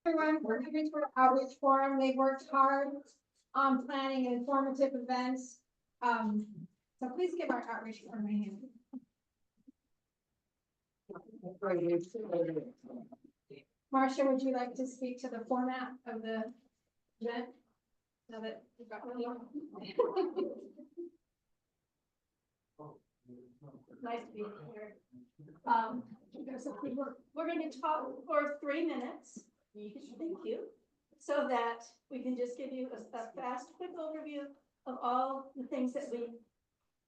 Everyone, for Community Outreach Forum, they've worked hard on planning informative events. So please give our outreach forum a hand. Marcia, would you like to speak to the format of the event? Now that you've got really nice to be here. We're going to talk for 3 minutes. Thank you. So that we can just give you a fast, quick overview of all the things that we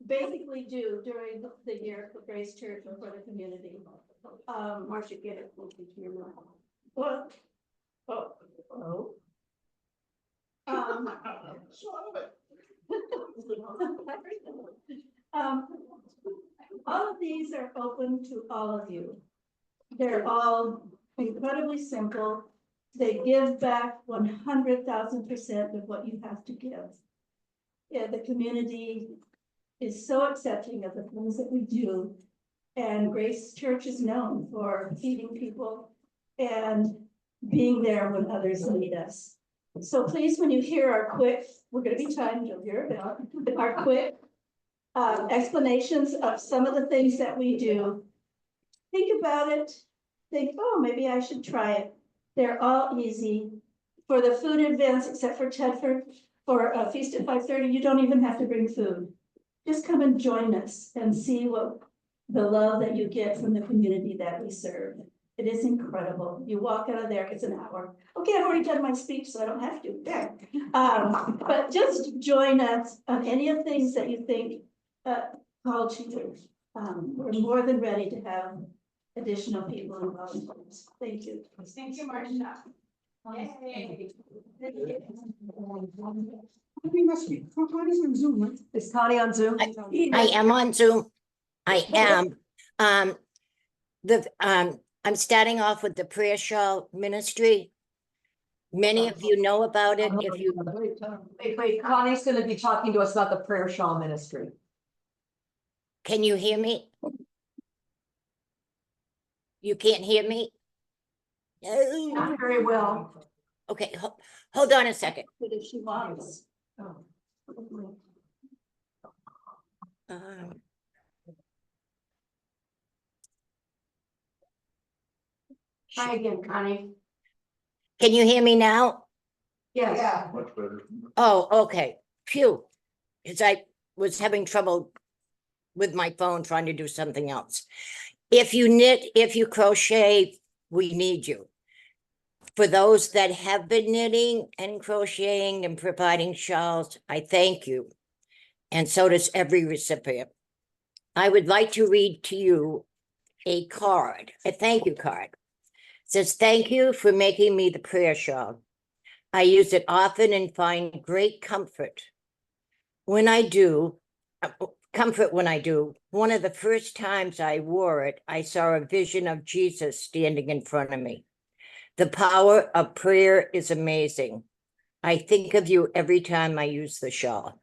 basically do during the year for Grace Church and for the community. Marcia, get it. Well, all of these are open to all of you. They're all incredibly simple. They give back 100,000% of what you have to give. Yeah, the community is so accepting of the things that we do. And Grace Church is known for feeding people and being there when others need us. So please, when you hear our quick, we're going to be timed, you'll hear about our quick explanations of some of the things that we do. Think about it. Think, oh, maybe I should try it. They're all easy. For the food events, except for Tedford, for a feast at 5:30, you don't even have to bring food. Just come and join us and see what the love that you get from the community that we serve. It is incredible. You walk out of there, it's an hour. Okay, I've already done my speech, so I don't have to. There. But just join us on any of the things that you think call to you. We're more than ready to have additional people involved. Thank you. Thank you, Marcia. Yay. Connie's on Zoom, right? Is Connie on Zoom? I am on Zoom. I am. I'm starting off with the prayer shawl ministry. Many of you know about it. If you Wait, Connie's going to be talking to us about the prayer shawl ministry. can you hear me? You can't hear me? Not very well. Okay, hold on a second. But if she wants. Try again, Connie. Can you hear me now? Yes. Yeah. Much better. Oh, okay. Phew. Because I was having trouble with my phone trying to do something else. If you knit, if you crochet, we need you. For those that have been knitting and crocheting and providing shawls, I thank you. And so does every recipient. I would like to read to you a card, a thank you card. It says, thank you for making me the prayer shawl. I use it often and find great comfort. When I do, one of the first times I wore it, I saw a vision of Jesus standing in front of me. The power of prayer is amazing. I think of you every time I use the shawl.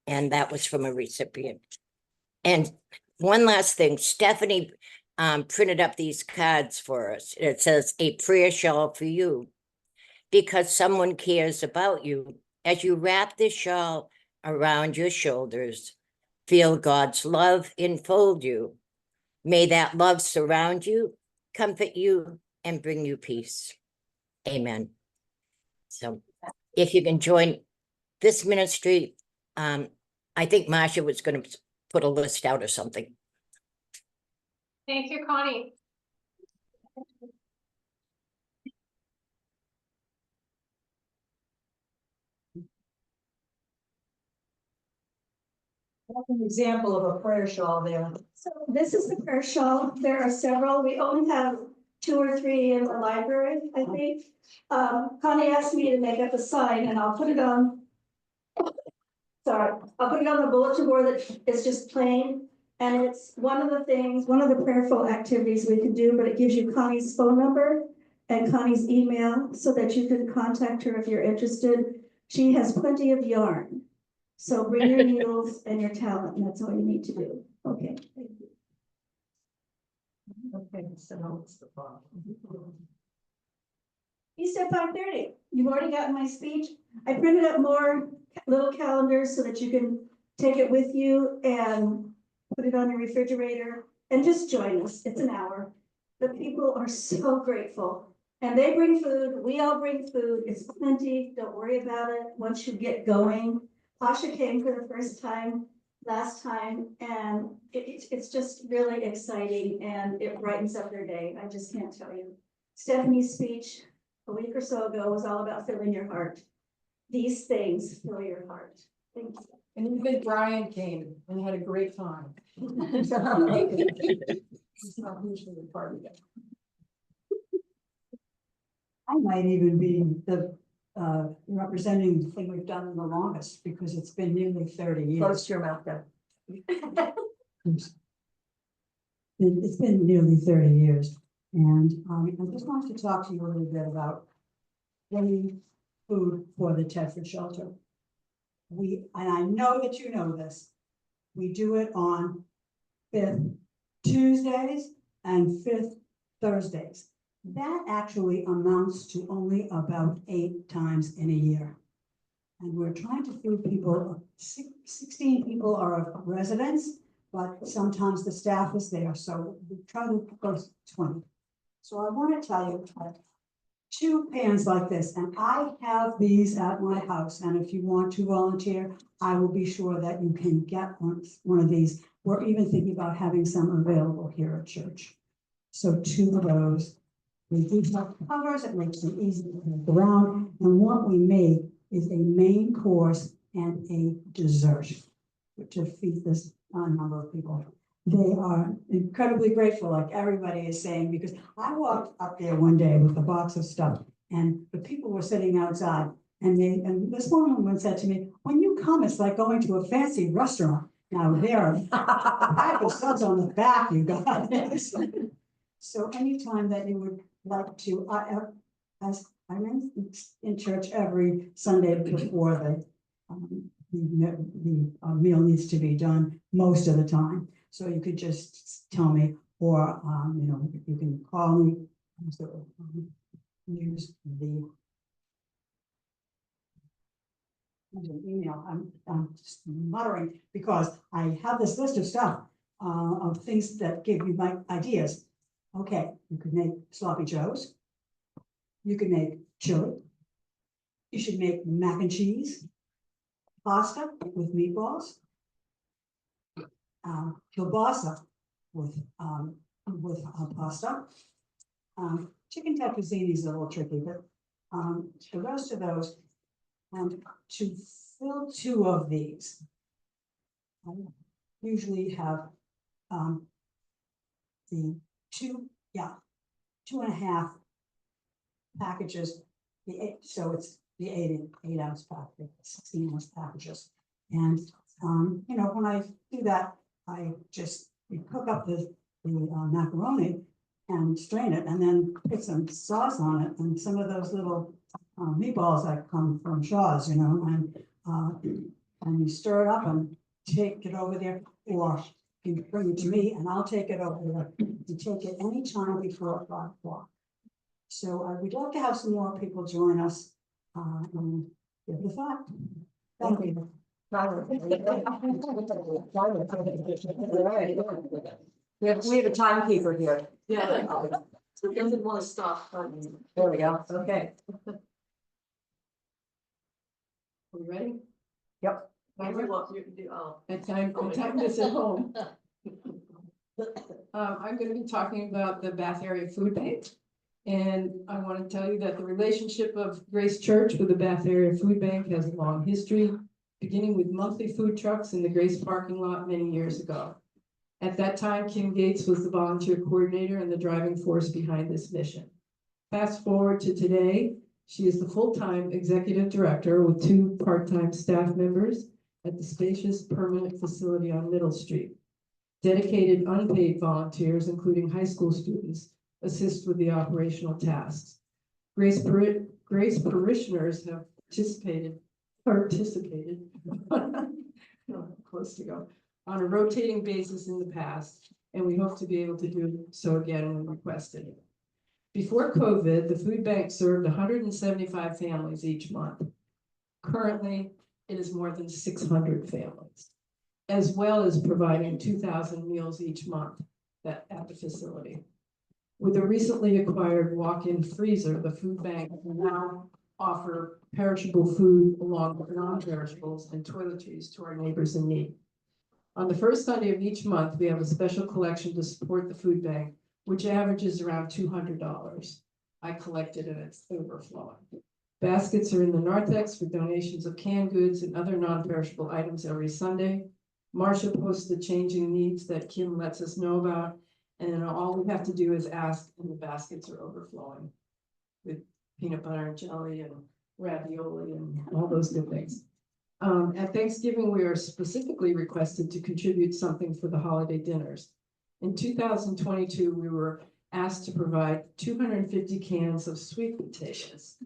And that was from a recipient. And one last thing, Stephanie printed up these cards for us. It says, a prayer shawl for you, because someone cares about you. As you wrap this shawl around your shoulders, feel God's love enfold you. May that love surround you, comfort you, and bring you peace. Amen. So if you can join this ministry, I think Marcia was going to put a list out or something. Thank you, Connie. That's an example of a prayer shawl there. So this is the prayer shawl. There are several. We only have 2 or 3 in the library, I think. Connie asked me to make up a sign, and I'll put it on. Sorry, I'll put it on the bulletin board that is just plain. And it's one of the prayerful activities we can do, but it gives you Connie's phone number and Connie's email so that you can contact her if you're interested. She has plenty of yarn. So bring your needles and your talent, and that's all you need to do. Okay, thank you. Okay, so it's the bottom. said 5:30. You've already gotten my speech. I printed up more little calendars so that you can take it with you and put it on your refrigerator and just join us. It's an hour. The people are so grateful. And they bring food, we all bring food, it's plenty, don't worry about it, once you get going. Pasha came for the first time last time, and it's just really exciting, and it brightens up their day, I just can't tell you. Stephanie's speech a week or so ago was all about filling your heart. These things fill your heart. Thank you. And even Brian came and had a great time. He's not usually a part of it. I might even be the representing the thing we've done the longest, because it's been nearly 30 Close years. to your mouth, then. It's been nearly 30 years, and I just wanted to talk to you a little bit about getting food for the Tedford shelter. And I know that you know this, we do it on 5th Tuesdays and 5th Thursdays. That actually amounts to only about 8 times in a year. And we're trying to feed people, 16 people are residents, but sometimes the staff is there, so we try to go to 20. So I want to tell you, 2 pans like this, and I have these at my house, and if you want to volunteer, I will be sure that you can get one of these. We're even thinking about having some available here at church. So 2 of those. We do have covers, it makes it easy to move around, and what we make is a main course and a dessert to feed this number of people. They are incredibly grateful, like everybody is saying, because I walked up there one day with a box of stuff, and the people were sitting outside, and this woman said to me, "When you come, it's like going to a fancy restaurant." Now there, I have studs on the back, you guys. So anytime that you would like to, as I'm in church every Sunday before the meal needs to be done most of the time. So you could just tell me, or you know, you can call me. So, use the email. I'm just muttering because I have this list of stuff of things that give you my ideas. Okay, you could make sloppy joes. You could make chili. You should make mac and cheese, pasta with meatballs, kielbasa with pasta. Chicken tetrazzini is a little tricky, but the rest of those, and to fill 2 of these, I usually have the 2.5 packages, so it's the 8-ounce packet, 16-ounce packages. And you know, when I do that, I just cook up the macaroni and strain it, and then put some sauce on it, and some of those little meatballs that come from Shaw's, you know, and you stir it up and take it over there, or you can bring it to me and I'll take it over there. You take it anytime before 5 o'clock. So we'd love to have some more people join us and give it a thought. Thank you. We have a timekeeper here. Yeah. So he doesn't want to stop. There we go. Okay. Are we ready? Yep. And time this at home. I'm going to be talking about the Bath Area Food Bank. And I want to tell you that the relationship of Grace Church with the Bath Area Food Bank has a long history, beginning with monthly food trucks in the Grace parking lot many years ago. At that time, Kim Gates was the volunteer coordinator and the driving force behind this mission. Fast forward to today, she is the full-time executive director with 2 part-time staff members at the spacious permanent facility on Middle Street. Dedicated unpaid volunteers, including high school students, assist with the operational tasks. Grace parishioners have participated, close to go, on a rotating basis in the past, and we hope to be able to do so again when requested. Before COVID, the food bank served 175 families each month. Currently, it is more than 600 families, as well as providing 2,000 meals each month at the facility. With a recently acquired walk-in freezer, the food bank will now offer perishable food along with non-perishables and toiletries to our neighbors in need. On the first Sunday of each month, we have a special collection to support the food bank, which averages around $200. I collected and it's overflowing. Baskets are in the narthex for donations of canned goods and other non-perishable items every Sunday. Marcia posts the changing needs that Kim lets us know about, and then all we have to do is ask, and the baskets are overflowing with peanut butter and jelly and ravioli and all those good things. At Thanksgiving, we are specifically requested to contribute something for the holiday dinners. In 2022, we were asked to provide 250 cans of sweet potatoes.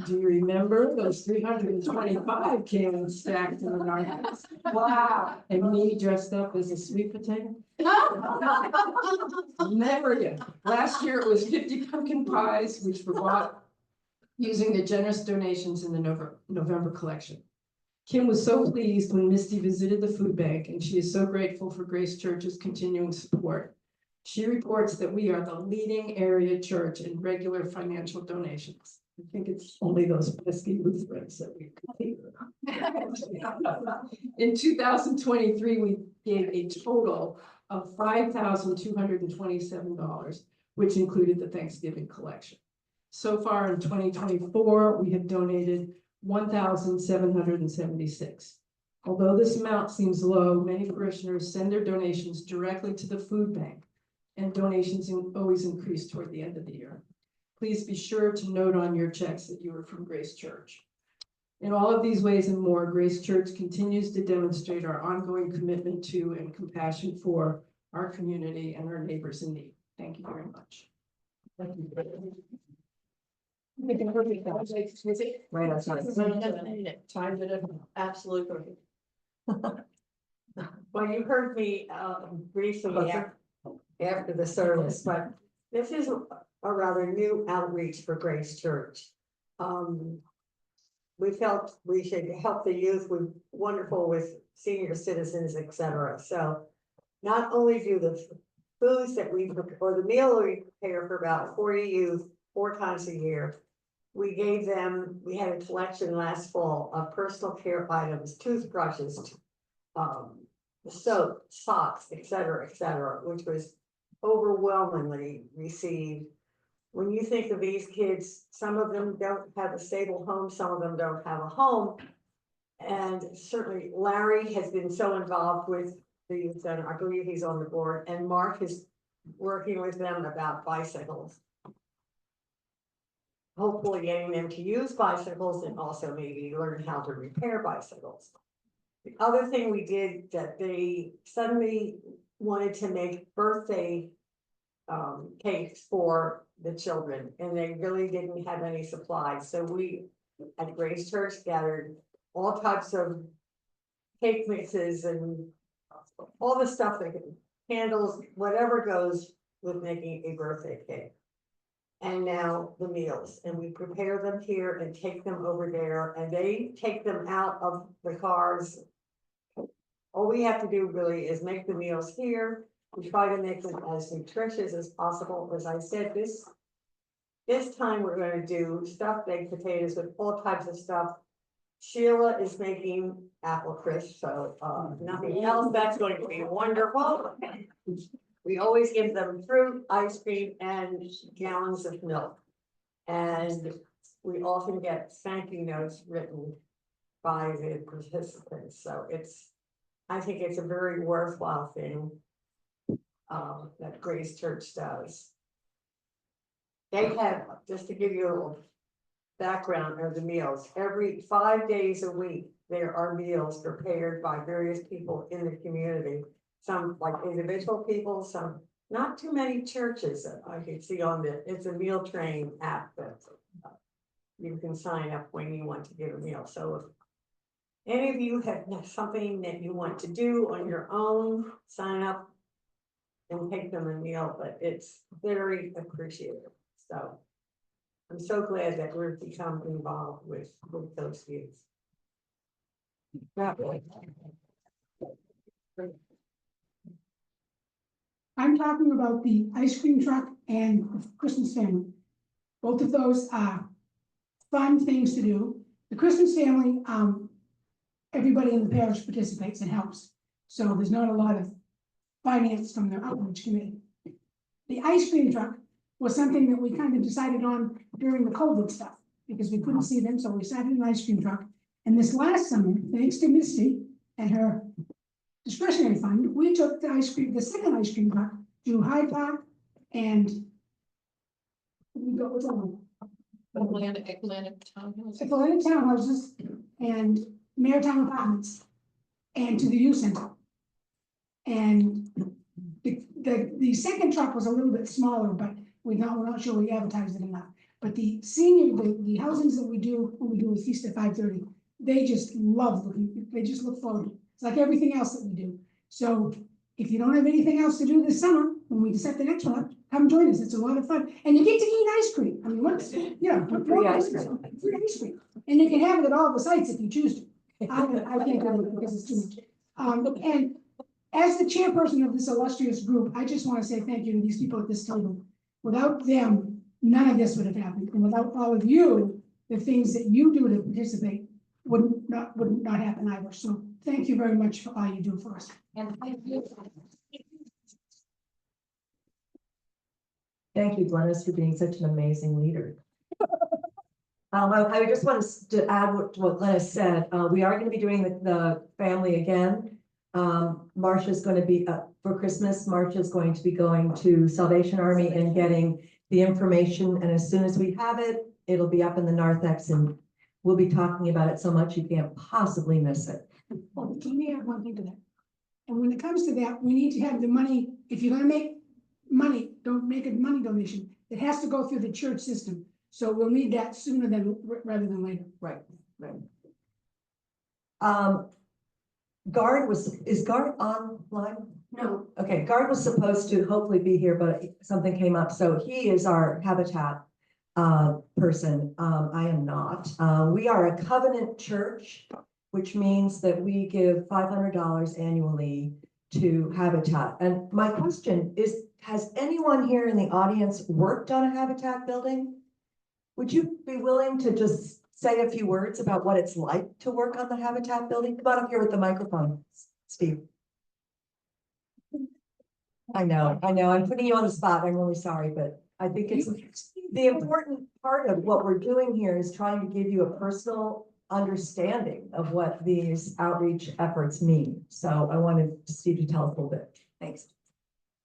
Do you remember those 325 cans stacked in the narthex? Wow. And me dressed up as a sweet potato? Never again. Last year it was 50 pumpkin pies, which were bought using the generous donations in the November collection. Kim was so pleased when Misty visited the food bank, and she is so grateful for Grace Church's continuing support. She reports that we are the leading area church in regular financial donations. I think it's only those pesky Lutherans that we compete with. In 2023, we gave a total of $5,227, which included the Thanksgiving collection. So far in 2024, we have donated 1,776. Although this amount seems low, many parishioners send their donations directly to the food bank, and donations always increase toward the end of the year. Please be sure to note on your checks that you are from Grace Church. In all of these ways and more, Grace Church continues to demonstrate our ongoing commitment to and compassion for our community and our neighbors in need. Thank you very much. Thank you. Right, that's right. Timed it absolutely. Well, you heard me briefly after the service, but this is a rather new outreach for Grace Church. We felt we should help the youth. We're wonderful with senior citizens, etc. So not only do the foods that we or the meal we prepare for about 40 youth 4 times a year, we gave them, we had a collection last fall of personal care items, toothbrushes, soap, socks, etc., which was overwhelmingly received. When you think of these kids, some of them don't have a stable home, some of them don't have a home. And certainly Larry has been so involved with the youth center. I believe he's on the board, and Mark is working with them about bicycles. Hopefully getting them to use bicycles and also maybe learn how to repair bicycles. The other thing we did that they suddenly wanted to make birthday cakes for the children, and they really didn't have any supplies. So we at Grace Church gathered all types of cake mixes and all the stuff that candles, whatever goes with making a birthday cake. And now the meals, and we prepare them here and take them over there, and they take them out of the cars. All we have to do really is make the meals here. We try to make them as nutritious as possible. As I said, this time we're going to do stuffed baked potatoes with all types of stuff. Sheila is making apple crisp, so nothing else. That's going to be wonderful. We always give them fruit, ice cream, and gallons of milk. And we often get thank you notes written by the participants. So I think it's a very worthwhile thing that Grace Church does. They have, just to give you a little background of the meals, every 5 days a week, there are meals prepared by various people in the community. Some like individual people, some not too many churches that I can see on it's a meal train app that you can sign up when you want to give a meal. So if any of you have something that you want to do on your own, sign up and take them a meal, but it's very appreciated. So I'm so glad that we're become involved with those youth. I'm talking about the ice cream truck and the Christmas family. Both of those are fun things to do. The Christmas family, everybody in the parish participates and helps. So there's not a lot of finance from the outreach committee. The ice cream truck was something that we kind of decided on during the COVID stuff, because we couldn't see them, so we decided an ice cream truck. And this last summer, thanks to Misty and her discretionary fund, we took the second ice cream truck to Hyde Park and we got what's on Atlantic townhouse. Atlantic townhouses and maritime apartments and to the youth center. And the second truck was a little bit smaller, but we're not sure we advertised it enough. But the the housings that we do when we do a feast at 5:30, they just love looking, they just look forward to it. It's like everything else that we do. So if you don't have anything else to do this summer, when we set the next one up, come join us. It's a lot of fun. And you get to eat ice cream. I mean, what's, you know. Free ice cream. Free ice cream. And you can have it at all the sites if you choose to. I can't do it because it's too much. And as the chairperson of this illustrious group, I just want to say thank you to these people at this table. Without them, none of this would have happened. And without all of you, the things that you do to participate would not happen either. So thank you very much for all you do for us. And thank you. Thank you, Glennis, for being such an amazing leader. I just want to add what Glennis said. We are going to be doing the family again. Marcia's going to be for Christmas. Marcia's going to be going to Salvation Army and getting the information. And as soon as we have it, it'll be up in the narthex, and we'll be talking about it so much you can't possibly miss it. Well, let me add one thing to that. And when it comes to that, we need to have the money. If you're gonna make money, don't make a money donation. It has to go through the church system. So we'll need that sooner rather than later. Right. Is Guard online? No. Okay, Guard was supposed to hopefully be here, but something came up, so he is our Habitat person. I am not. We are a covenant church, which means that we give $500 annually to Habitat. And my question is, has anyone here in the audience worked on a Habitat building? Would you be willing to just say a few words about what it's like to work on the Habitat building? Come on up here with the microphone, Steve. I know, I'm putting you on the spot. I'm really sorry, but I think it's the important part of what we're doing here is trying to give you a personal understanding of what these outreach efforts mean. So I wanted Steve to tell us a little bit. Thanks.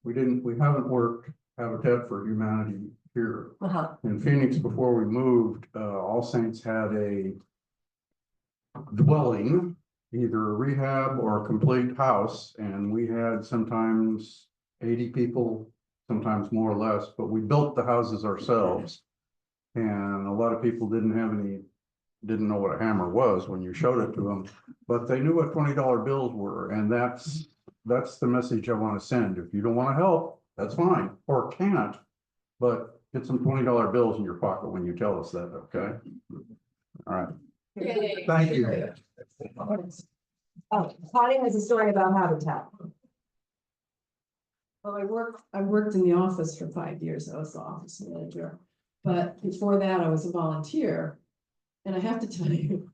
We haven't worked Habitat for Humanity here. In Phoenix, before we moved, All Saints had a dwelling, either a rehab or a complete house, and we had sometimes 80 people, sometimes more or less, but we built the houses ourselves. And a lot of people didn't know what a hammer was when you showed it to them, but they knew what $20 bills were, and that's the message I want to send. If you don't want to help, that's fine, or can't, but get some $20 bills in your pocket when you tell us that, okay? All right. Yay. Thank you. Oh, Connie has a story about Habitat. Well, I worked in the office for 5 years. I was the office manager. But before that, I was a volunteer. And I have to tell you,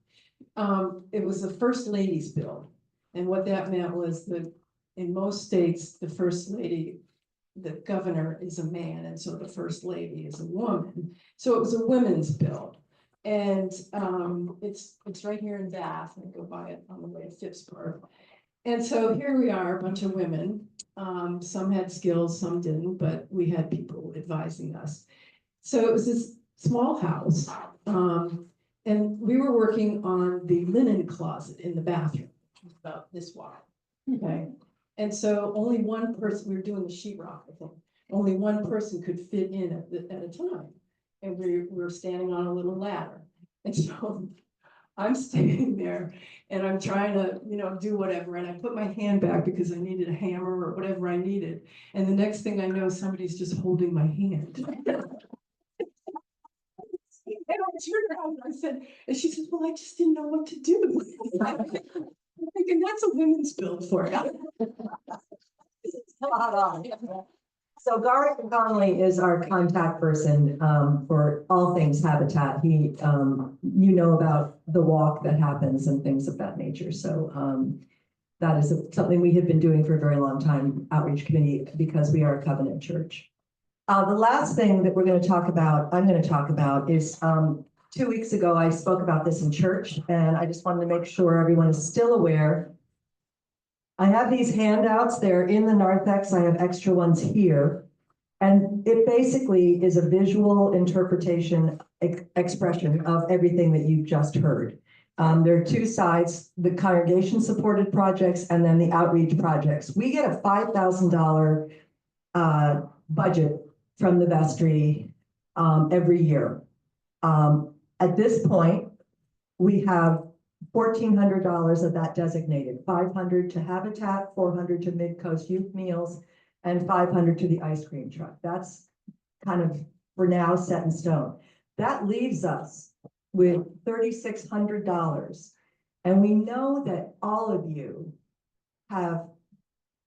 it was the First Lady's Bill. And what that meant was that in most states, the First Lady, the governor is a man, and so the First Lady is a woman. So it was a women's bill. And it's right here in Bath. I go by it on the way to Phippsburg. And so here we are, a bunch of women. Some had skills, some didn't, but we had people advising us. So it was this small house. And we were working on the linen closet in the bathroom, which was about this wide. Okay. And so only one person, we were doing the sheetrock, I think, only one person could fit in at a time. And we were standing on a little ladder. And so I'm standing there and I'm trying to, do whatever. And I put my hand back because I needed a hammer or whatever I needed. And the next thing I know, somebody's just holding my hand. turned around and I said, and she says, well, I just didn't know what to do. I'm thinking that's a women's bill for you. So Garth Conley is our contact person for all things Habitat. He, you know about the walk that happens and things of that nature. So that is something we have been doing for a very long time, outreach committee, because we are a covenant church. The last thing that we're going to talk about, I'm going to talk about is 2 weeks ago, I spoke about this in church, and I just wanted to make sure everyone is still aware. I have these handouts, they're in the narthex, I have extra ones here. And it basically is a visual interpretation, expression of everything that you've just heard. There are two sides, the congregation supported projects and then the outreach projects. We get a $5,000 budget from the vestry every year. At this point, we have $1,400 of that designated, 500 to Habitat, 400 to Mid-Coast Youth Meals, and 500 to the ice cream truck. That's kind of, for now, set in stone. That leaves us with $3,600. And we know that all of you have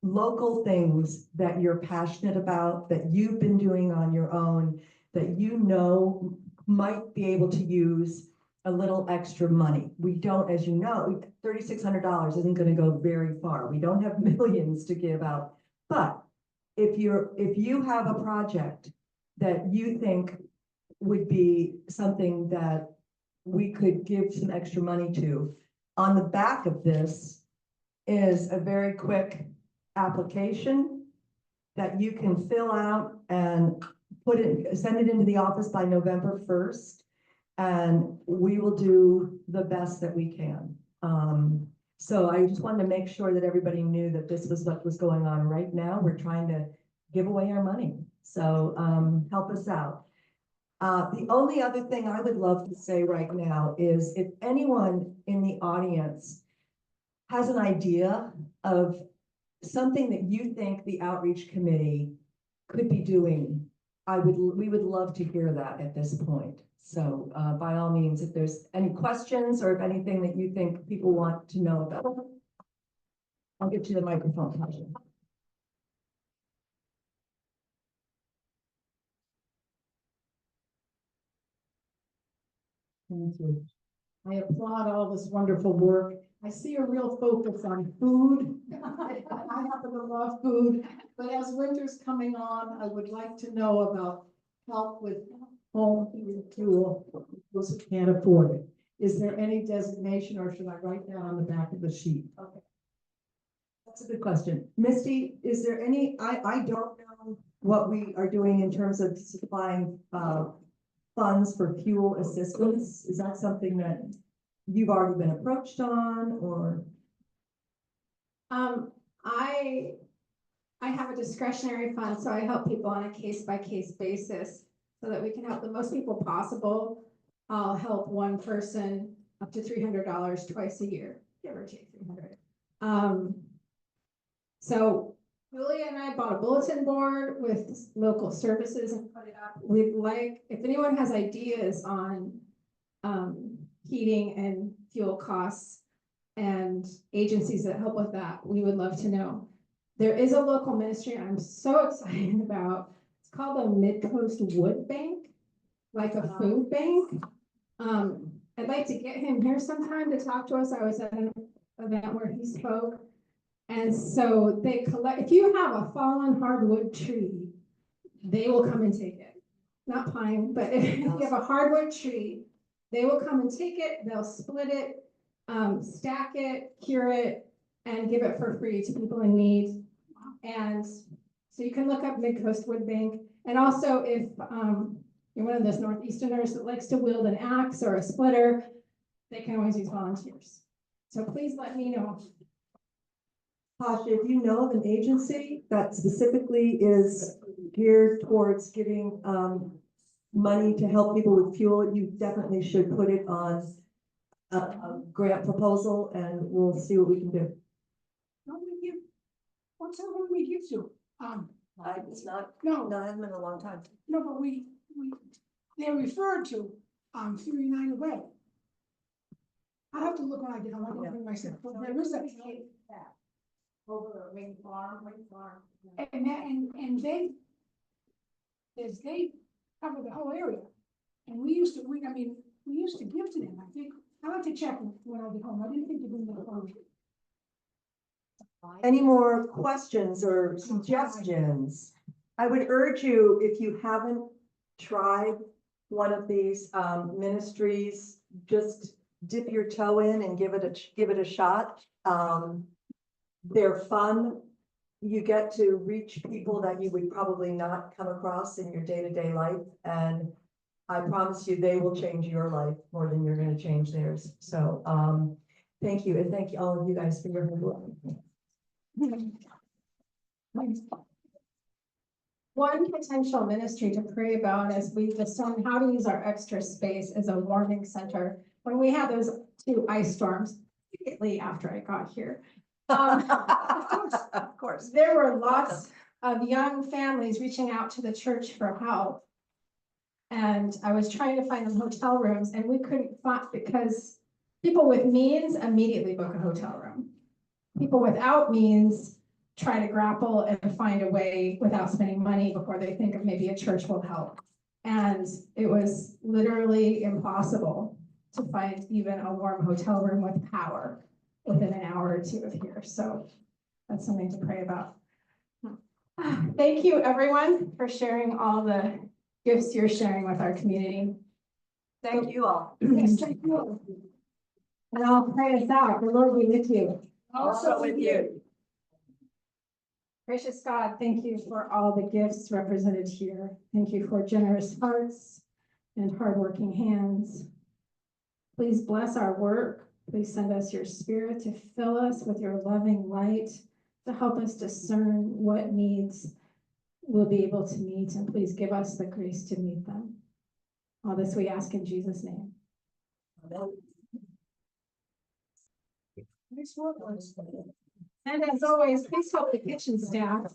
local things that you're passionate about, that you've been doing on your own, that you know might be able to use a little extra money. We don't, as you know, $3,600 isn't going to go very far. We don't have millions to give out. But if you have a project that you think would be something that we could give some extra money to, on the back of this is a very quick application that you can fill out and send it into the office by November 1st. And we will do the best that we can. So I just wanted to make sure that everybody knew that this was what was going on right now. We're trying to give away our money. So help us out. The only other thing I would love to say right now is if anyone in the audience has an idea of something that you think the outreach committee could be doing, we would love to hear that at this point. So by all means, if there's any questions or if anything that you think people want to know about, I'll get you the microphone. Tasha. Thank you. I applaud all this wonderful work. I see a real focus on food. I happen to love food, but as winter's coming on, I would like to know about help with home heating fuel for those who can't afford it. Is there any designation, or should I write that on the back of the sheet? Okay. That's a good question. Misty, is there any, I don't know what we are doing in terms of supplying funds for fuel assistance. Is that something that you've already been approached on, or? I have a discretionary fund, so I help people on a case-by-case basis so that we can help the most people possible. I'll help one person up to $300 twice a year, give or take 300. So Julia and I bought a bulletin board with local services and put it up. We'd like, if anyone has ideas on heating and fuel costs and agencies that help with that, we would love to know. There is a local ministry I'm so excited about. It's called the Mid-Coast Wood Bank, like a food bank. I'd like to get him here sometime to talk to us. I was at an event where he spoke. And so they collect, if you have a fallen hardwood tree, they will come and take it. Not pine, but if you have a hardwood tree, they will come and take it, they'll split it, stack it, cure it, and give it for free to people in need. And so you can look up Mid-Coast Wood Bank. And also if you're one of those Northeasterners that likes to wield an axe or a splitter, they can always use volunteers. So please let me know. Tasha, if you know of an agency that specifically is geared towards giving money to help people with fuel, you definitely should put it on a grant proposal, and we'll see what we can do. What's that one we give you? It's not, No, no, it hasn't been a long time. no, but they're referred to 39 away. I have to look when I get home, I don't bring myself, but there is a. Over a Wing Farm. And that, and they cover the whole area. And we used to give to them, I think, I like to check when I get home, I didn't think to bring that home. Any more questions or suggestions? I would urge you, if you haven't tried one of these ministries, just dip your toe in and give it a shot. They're fun. You get to reach people that you would probably not come across in your day-to-day life. And I promise you, they will change your life more than you're going to change theirs. So thank you. And thank you all of you guys for your hard work. One potential ministry to pray about as we discern how to use our extra space is a warming center. When we had those 2 ice storms, immediately after I got here. Of course. There were lots of young families reaching out to the church for help. And I was trying to find them hotel rooms and we couldn't find, because people with means immediately book a hotel room. People without means try to grapple and find a way without spending money before they think of maybe a church will help. And it was literally impossible to find even a warm hotel room with power within an hour or 2 of here. So that's something to pray about. Thank you, everyone, for sharing all the gifts you're sharing with our community. Thank you all. Yes, thank you. And I'll pray us out. The Lord be with you. Also with you. Gracious God, thank you for all the gifts represented here. Thank you for generous hearts and hardworking hands. Please bless our work. Please send us your spirit to fill us with your loving light, to help us discern what needs we'll be able to meet, and please give us the grace to meet them. All this we ask in Jesus' name. And as always, please help the kitchen staff.